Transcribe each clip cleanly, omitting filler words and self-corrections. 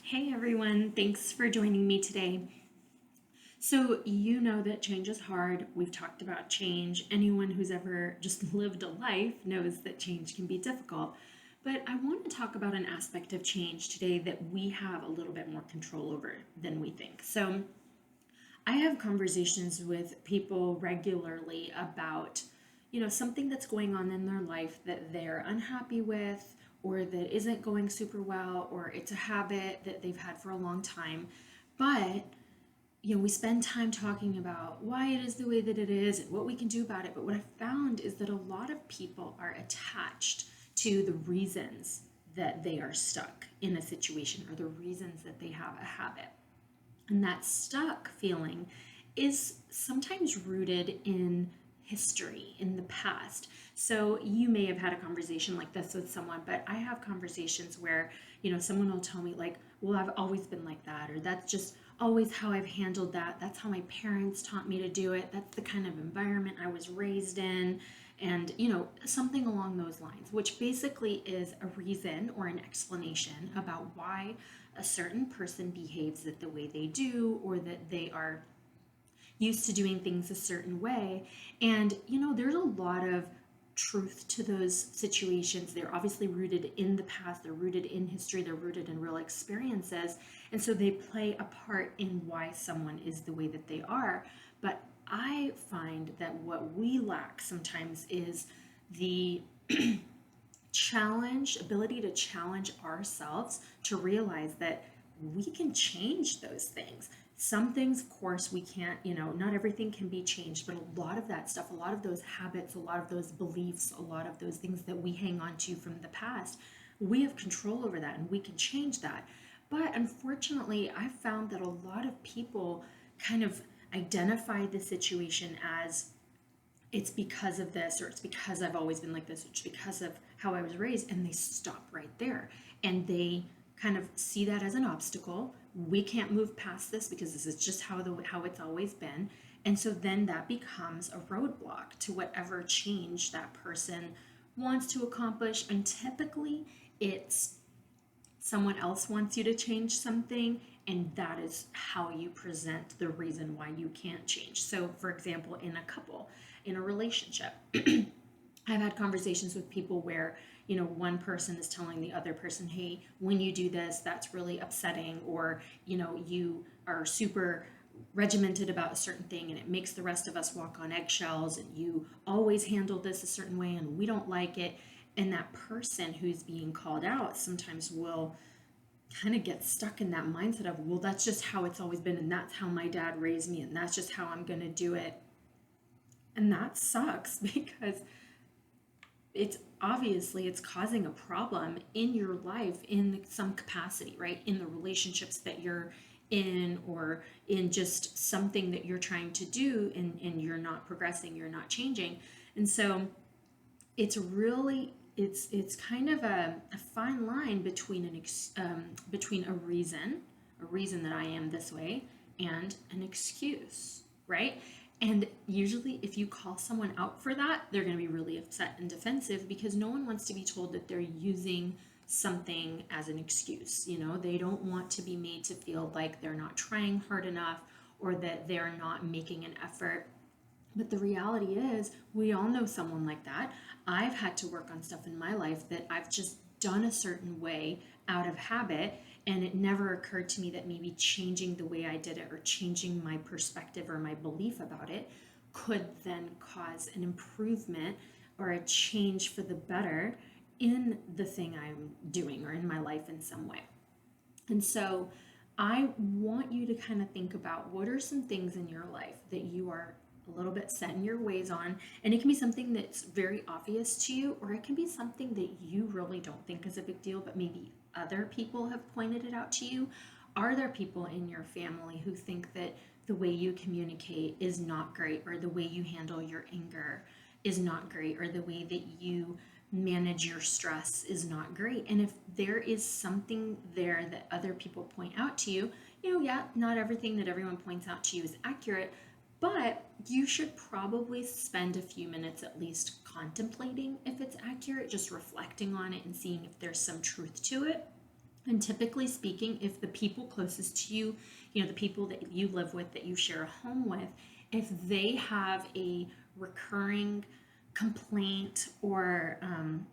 Hey everyone, thanks for joining me today. So, you know that change is hard. We've talked about change. Anyone who's ever just lived a life knows that change can be difficult. But I want to talk about an aspect of change today that we have a little bit more control over than we think. So, I have conversations with people regularly about, something that's going on in their life that they're unhappy with or that isn't going super well or it's a habit that they've had for a long time. But we spend time talking about why it is the way that it is and what we can do about it. But what I found is that a lot of people are attached to the reasons that they are stuck in a situation or the reasons that they have a habit. And that stuck feeling is sometimes rooted in history, in the past. So you may have had a conversation like this with someone, but I have conversations where, someone will tell me, like, well, I've always been like that, or that's just always how I've handled that. That's how my parents taught me to do it. That's the kind of environment I was raised in. And, something along those lines, which basically is a reason or an explanation about why a certain person behaves the way they do or that they are used to doing things a certain way. And, there's a lot of truth to those situations. They're obviously rooted in the past, they're rooted in history, they're rooted in real experiences. And so they play a part in why someone is the way that they are. But I find that what we lack sometimes is the ability to challenge ourselves to realize that we can change those things. Some things, of course, we can't, not everything can be changed, but a lot of that stuff, a lot of those habits, a lot of those beliefs, a lot of those things that we hang on to from the past, we have control over that and we can change that. But unfortunately, I've found that a lot of people kind of identify the situation as it's because of this, or it's because I've always been like this, or it's because of how I was raised, and they stop right there. And they kind of see that as an obstacle. We can't move past this because this is just how it's always been. And so then that becomes a roadblock to whatever change that person wants to accomplish. And typically it's someone else wants you to change something, and that is how you present the reason why you can't change. So, for example, in a couple, in a relationship, I've had conversations with people where, one person is telling the other person, hey, when you do this, that's really upsetting, or, you are super regimented about a certain thing and it makes the rest of us walk on eggshells, and you always handle this a certain way and we don't like it. And that person who's being called out sometimes will kind of get stuck in that mindset of, well, that's just how it's always been, and that's how my dad raised me, and that's just how I'm going to do it. And that sucks because it's causing a problem in your life in some capacity, right? In the relationships that you're in, or in just something that you're trying to do, and you're not progressing, you're not changing. And so it's kind of a fine line between between a reason that I am this way, and an excuse, right? And usually, if you call someone out for that, they're going to be really upset and defensive because no one wants to be told that they're using something as an excuse. They don't want to be made to feel like they're not trying hard enough or that they're not making an effort. But the reality is, we all know someone like that. I've had to work on stuff in my life that I've just done a certain way out of habit, and it never occurred to me that maybe changing the way I did it or changing my perspective or my belief about it could then cause an improvement or a change for the better in the thing I'm doing or in my life in some way. And so I want you to kind of think about, what are some things in your life that you are a little bit set in your ways on. And it can be something that's very obvious to you, or it can be something that you really don't think is a big deal, but maybe other people have pointed it out to you. Are there people in your family who think that the way you communicate is not great, or the way you handle your anger is not great, or the way that you manage your stress is not great? And if there is something there that other people point out to you, yeah, not everything that everyone points out to you is accurate, but you should probably spend a few minutes at least contemplating if it's accurate, just reflecting on it and seeing if there's some truth to it. And typically speaking, if the people closest to you, the people that you live with, that you share a home with, if they have a recurring complaint or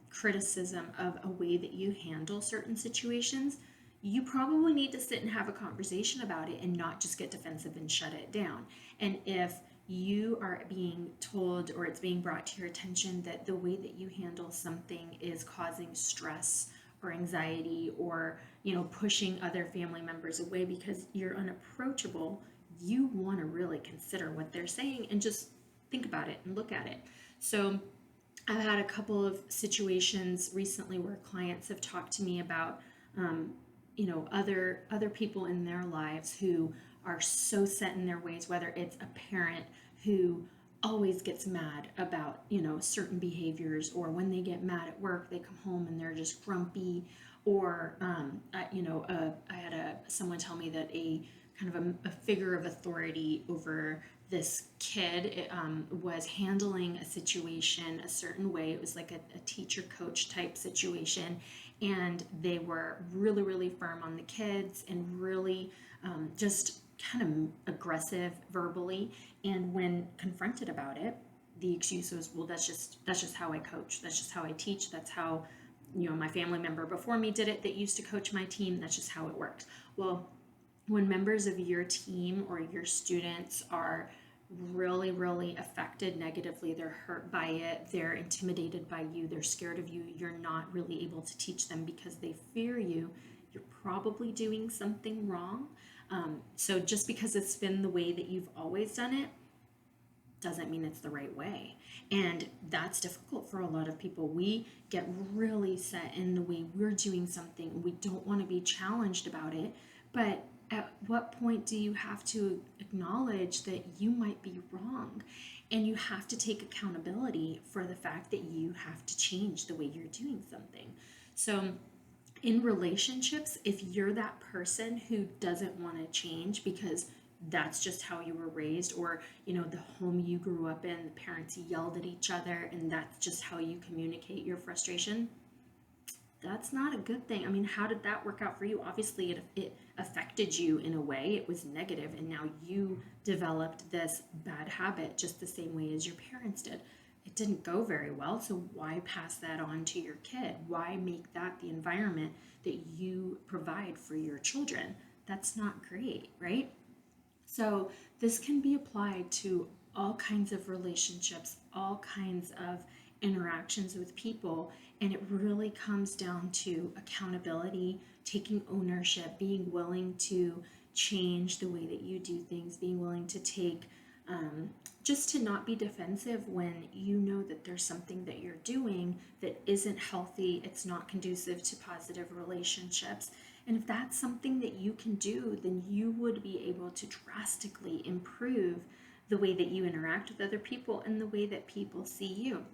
criticism of a way that you handle certain situations, you probably need to sit and have a conversation about it and not just get defensive and shut it down. And if you are being told or it's being brought to your attention that the way that you handle something is causing stress or anxiety or pushing other family members away because you're unapproachable, you want to really consider what they're saying and just think about it and look at it. So I've had a couple of situations recently where clients have talked to me about other people in their lives who are so set in their ways, whether it's a parent who always gets mad about certain behaviors, or when they get mad at work they come home and they're just grumpy, or I had someone tell me that a kind of a figure of authority over this kid was handling a situation a certain way. It was like a teacher coach type situation, and they were really, really firm on the kids and really just kind of aggressive verbally. And when confronted about it, the excuse was, well, that's just how I coach, that's just how I teach, that's how my family member before me did it that used to coach my team, that's just how it works. Well, when members of your team or your students are really, really affected negatively, they're hurt by it, they're intimidated by you, they're scared of you, you're not really able to teach them because they fear you, you're probably doing something wrong. So just because it's been the way that you've always done it doesn't mean it's the right way. And that's difficult for a lot of people. We get really set in the way we're doing something and we don't want to be challenged about it. But at what point do you have to acknowledge that you might be wrong? And you have to take accountability for the fact that you have to change the way you're doing something. So in relationships, if you're that person who doesn't want to change because that's just how you were raised, or the home you grew up in, the parents yelled at each other and that's just how you communicate your frustration, that's not a good thing. I mean, how did that work out for you? Obviously it affected you in a way, it was negative, and now you developed this bad habit just the same way as your parents did. It didn't go very well, so why pass that on to your kid? Why make that the environment that you provide for your children? That's not great, right? So this can be applied to all kinds of relationships, all kinds of interactions with people, and it really comes down to accountability, taking ownership, being willing to change the way that you do things, being willing to take just to not be defensive when you know that there's something that you're doing that isn't healthy, it's not conducive to positive relationships. And if that's something that you can do, then you would be able to drastically improve the way that you interact with other people and the way that people see you.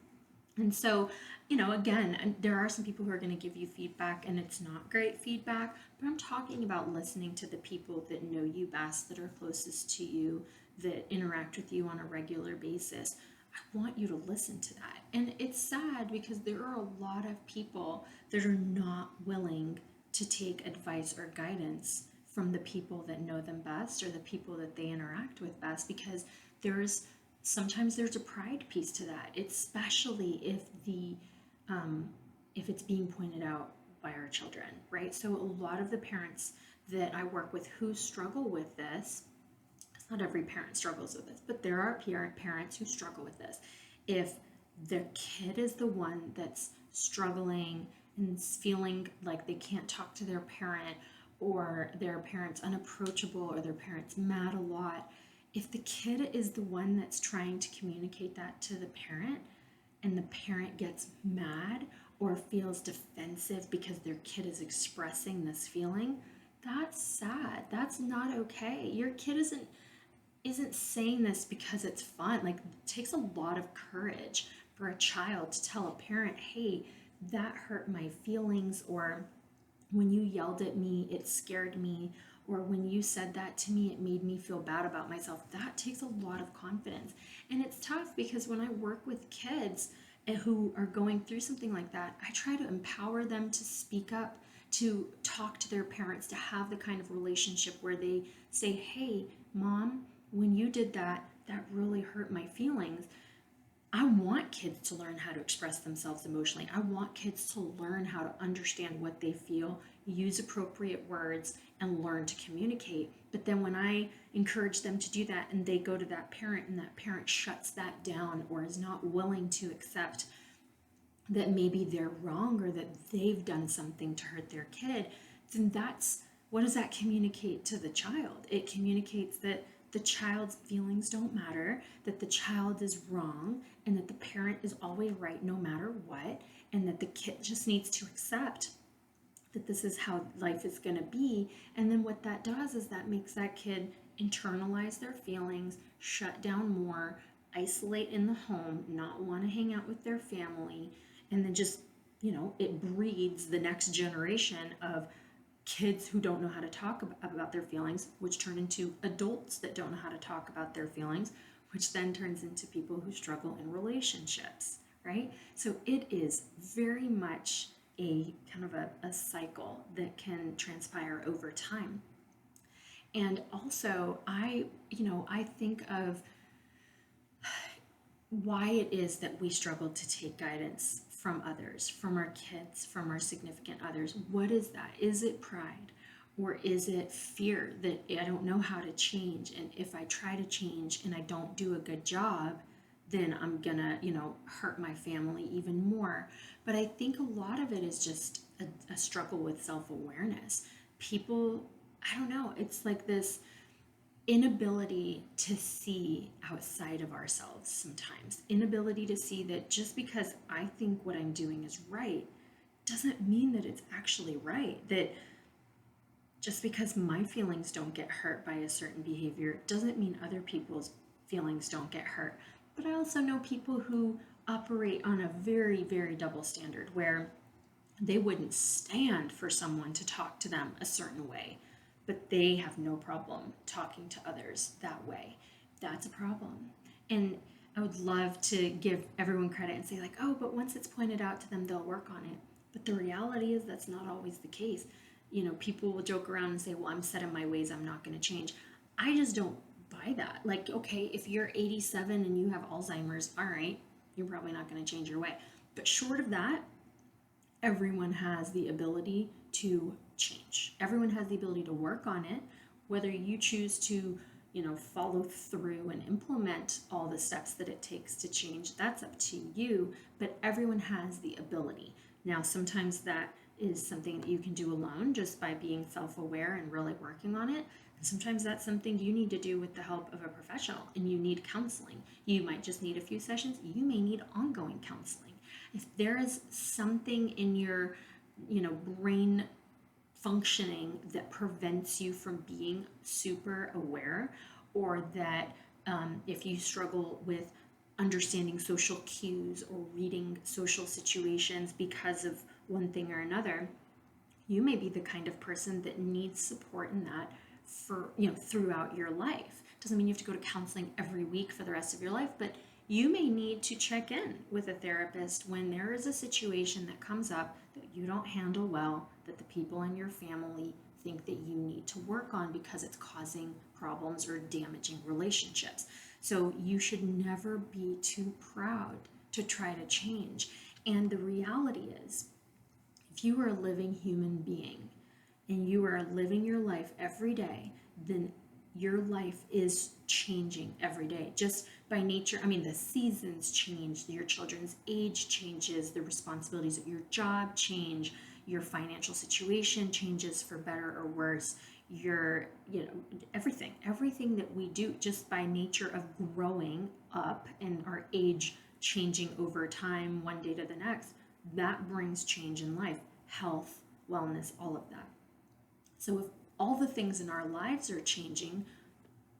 And so, again, there are some people who are going to give you feedback and it's not great feedback, but I'm talking about listening to the people that know you best, that are closest to you, that interact with you on a regular basis. I want you to listen to that. And it's sad because there are a lot of people that are not willing to take advice or guidance from the people that know them best or the people that they interact with best, because sometimes there's a pride piece to that, especially if it's being pointed out by our children, right? So a lot of the parents that I work with who struggle with this, not every parent struggles with this, but there are parents who struggle with this. If the kid is the one that's struggling and feeling like they can't talk to their parent, or their parent's unapproachable, or their parent's mad a lot, if the kid is the one that's trying to communicate that to the parent and the parent gets mad or feels defensive because their kid is expressing this feeling, that's sad. That's not okay. Your kid isn't saying this because it's fun. Like, it takes a lot of courage for a child to tell a parent, hey, that hurt my feelings, or when you yelled at me, it scared me, or when you said that to me, it made me feel bad about myself. That takes a lot of confidence. And it's tough because when I work with kids who are going through something like that, I try to empower them to speak up, to talk to their parents, to have the kind of relationship where they say, hey, mom, when you did that, that really hurt my feelings. I want kids to learn how to express themselves emotionally. I want kids to learn how to understand what they feel, use appropriate words, and learn to communicate. But then when I encourage them to do that and they go to that parent and that parent shuts that down or is not willing to accept that maybe they're wrong or that they've done something to hurt their kid, then that's what does that communicate to the child? It communicates that the child's feelings don't matter, that the child is wrong, and that the parent is always right no matter what, and that the kid just needs to accept that this is how life is going to be. And then what that does is that makes that kid internalize their feelings, shut down more, isolate in the home, not want to hang out with their family, and then just, it breeds the next generation of kids who don't know how to talk about their feelings, which turn into adults that don't know how to talk about their feelings, which then turns into people who struggle in relationships, right? So it is very much a kind of a cycle that can transpire over time. And also, I think of why it is that we struggle to take guidance from others, from our kids, from our significant others. What is that? Is it pride? Or is it fear that I don't know how to change? And if I try to change and I don't do a good job, then I'm gonna, hurt my family even more. But I think a lot of it is just a struggle with self awareness. People, I don't know, it's like this inability to see outside of ourselves sometimes, inability to see that just because I think what I'm doing is right doesn't mean that it's actually right, that just because my feelings don't get hurt by a certain behavior doesn't mean other people's feelings don't get hurt. But I also know people who operate on a very, very double standard where they wouldn't stand for someone to talk to them a certain way, but they have no problem talking to others that way. That's a problem. And I would love to give everyone credit and say, like, oh, but once it's pointed out to them, they'll work on it. But the reality is that's not always the case. People will joke around and say, well, I'm set in my ways, I'm not going to change. I just don't buy that. Like, okay, if you're 87 and you have Alzheimer's, all right, you're probably not going to change your way. But short of that, everyone has the ability to change. Everyone has the ability to work on it. Whether you choose to, follow through and implement all the steps that it takes to change, that's up to you. But everyone has the ability. Now, sometimes that is something that you can do alone just by being self-aware and really working on it. And sometimes that's something you need to do with the help of a professional, and you need counseling. You might just need a few sessions. You may need ongoing counseling. If there is something in your, brain functioning that prevents you from being super aware, or that if you struggle with understanding social cues or reading social situations because of one thing or another, you may be the kind of person that needs support in that for, throughout your life. Doesn't mean you have to go to counseling every week for the rest of your life, but you may need to check in with a therapist when there is a situation that comes up that you don't handle well, that the people in your family think that you need to work on because it's causing problems or damaging relationships. So you should never be too proud to try to change. And the reality is, if you are a living human being and you are living your life every day, then your life is changing every day. Just by nature, the seasons change, your children's age changes, the responsibilities of your job change, your financial situation changes for better or worse. Your, everything that we do just by nature of growing up and our age changing over time, one day to the next, that brings change in life, health, wellness, all of that. So if all the things in our lives are changing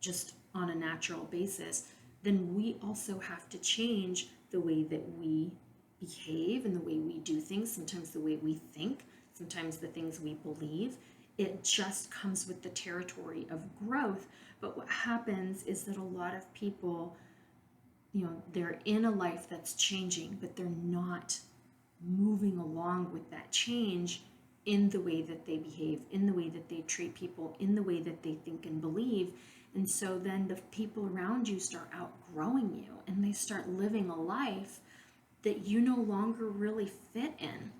just on a natural basis, then we also have to change the way that we behave and the way we do things, sometimes the way we think, sometimes the things we believe. It just comes with the territory of growth. But what happens is that a lot of people, they're in a life that's changing, but they're not moving along with that change. in the way that they behave, in the way that they treat people, in the way that they think and believe. And so then the people around you start outgrowing you and they start living a life that you no longer really fit in.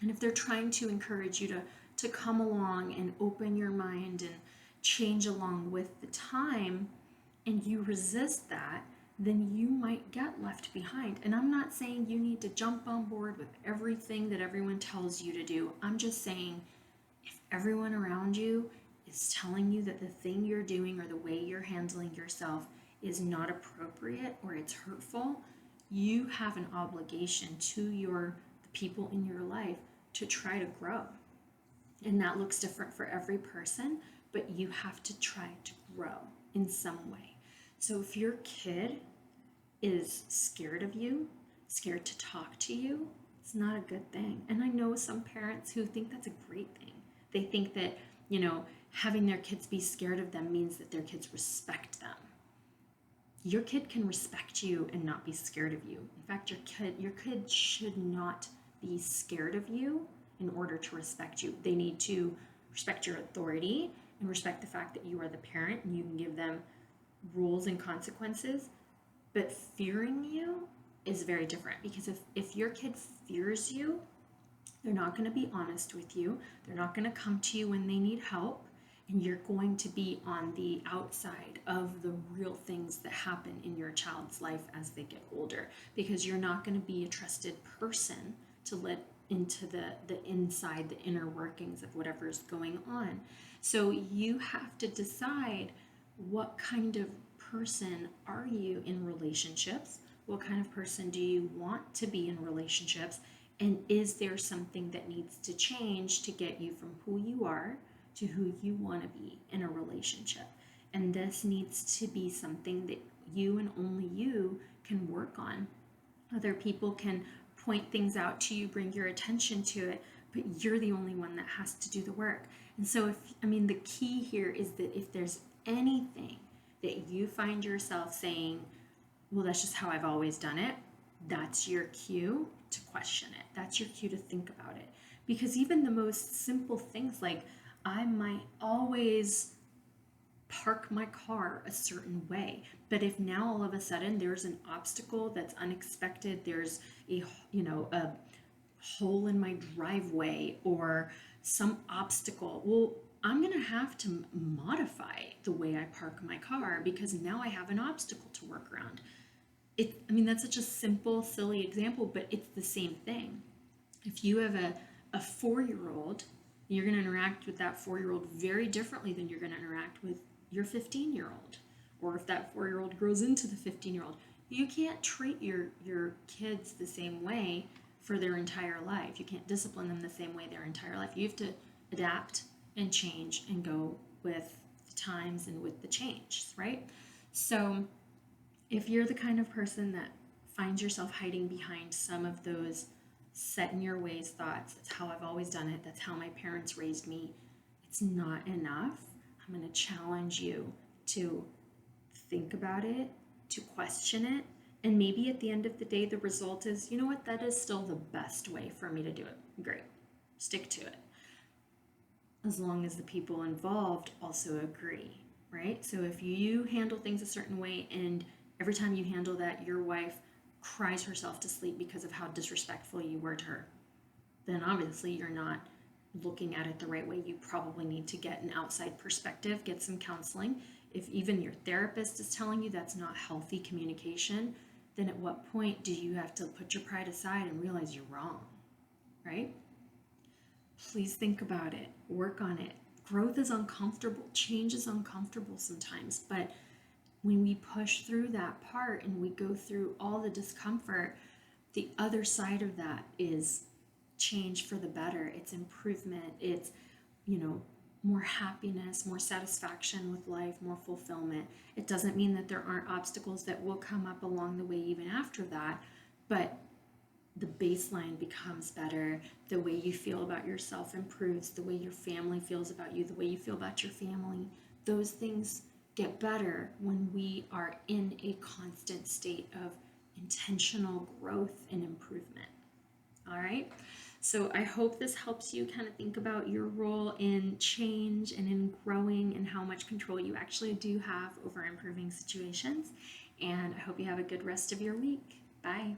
And if they're trying to encourage you to come along and open your mind and change along with the time, and you resist that, then you might get left behind. And I'm not saying you need to jump on board with everything that everyone tells you to do. I'm just saying if everyone around you is telling you that the thing you're doing or the way you're handling yourself is not appropriate or it's hurtful, you have an obligation to the people in your life to try to grow. And that looks different for every person, but you have to try to grow in some way. So if your kid is scared of you, scared to talk to you, it's not a good thing. And I know some parents who think that's a great thing. They think that, having their kids be scared of them means that their kids respect them. Your kid can respect you and not be scared of you. In fact, your kid should not be scared of you in order to respect you. They need to respect your authority and respect the fact that you are the parent and you can give them rules and consequences. But fearing you is very different, because if your kid fears you, they're not going to be honest with you. They're not going to come to you when they need help. And you're going to be on the outside of the real things that happen in your child's life as they get older, because you're not going to be a trusted person to let into the inside, the inner workings of whatever's going on. So you have to decide, what kind of person are you in relationships? What kind of person do you want to be in relationships? And is there something that needs to change to get you from who you are to who you want to be in a relationship? And this needs to be something that you and only you can work on. Other people can point things out to you, bring your attention to it, but you're the only one that has to do the work. And so the key here is that if there's anything that you find yourself saying, well, that's just how I've always done it, that's your cue to question it. That's your cue to think about it. Because even the most simple things, like I might always park my car a certain way, but if now all of a sudden there's an obstacle that's unexpected, there's a hole in my driveway or some obstacle, well, I'm going to have to modify the way I park my car because now I have an obstacle to work around. That's such a simple, silly example, but it's the same thing. If you have a 4-year-old, you're going to interact with that 4-year-old very differently than you're going to interact with your 15-year-old. Or if that 4-year-old grows into the 15-year-old, you can't treat your kids the same way for their entire life. You can't discipline them the same way their entire life. You have to adapt and change and go with the times and with the changes, right? So if you're the kind of person that finds yourself hiding behind some of those set in your ways thoughts, that's how I've always done it, that's how my parents raised me, it's not enough. I'm going to challenge you to think about it, to question it, and maybe at the end of the day, the result is, you know what, that is still the best way for me to do it. Great. Stick to it. As long as the people involved also agree, right? So if you handle things a certain way and every time you handle that, your wife cries herself to sleep because of how disrespectful you were to her, then obviously you're not looking at it the right way. You probably need to get an outside perspective, get some counseling. If even your therapist is telling you that's not healthy communication, then at what point do you have to put your pride aside and realize you're wrong, right? Please think about it, work on it. Growth is uncomfortable, change is uncomfortable sometimes, but when we push through that part and we go through all the discomfort, the other side of that is change for the better. It's improvement. It's, more happiness, more satisfaction with life, more fulfillment. It doesn't mean that there aren't obstacles that will come up along the way even after that, but the baseline becomes better. The way you feel about yourself improves. The way your family feels about you, the way you feel about your family, those things get better when we are in a constant state of intentional growth and improvement. All right. So I hope this helps you kind of think about your role in change and in growing and how much control you actually do have over improving situations. And I hope you have a good rest of your week. Bye.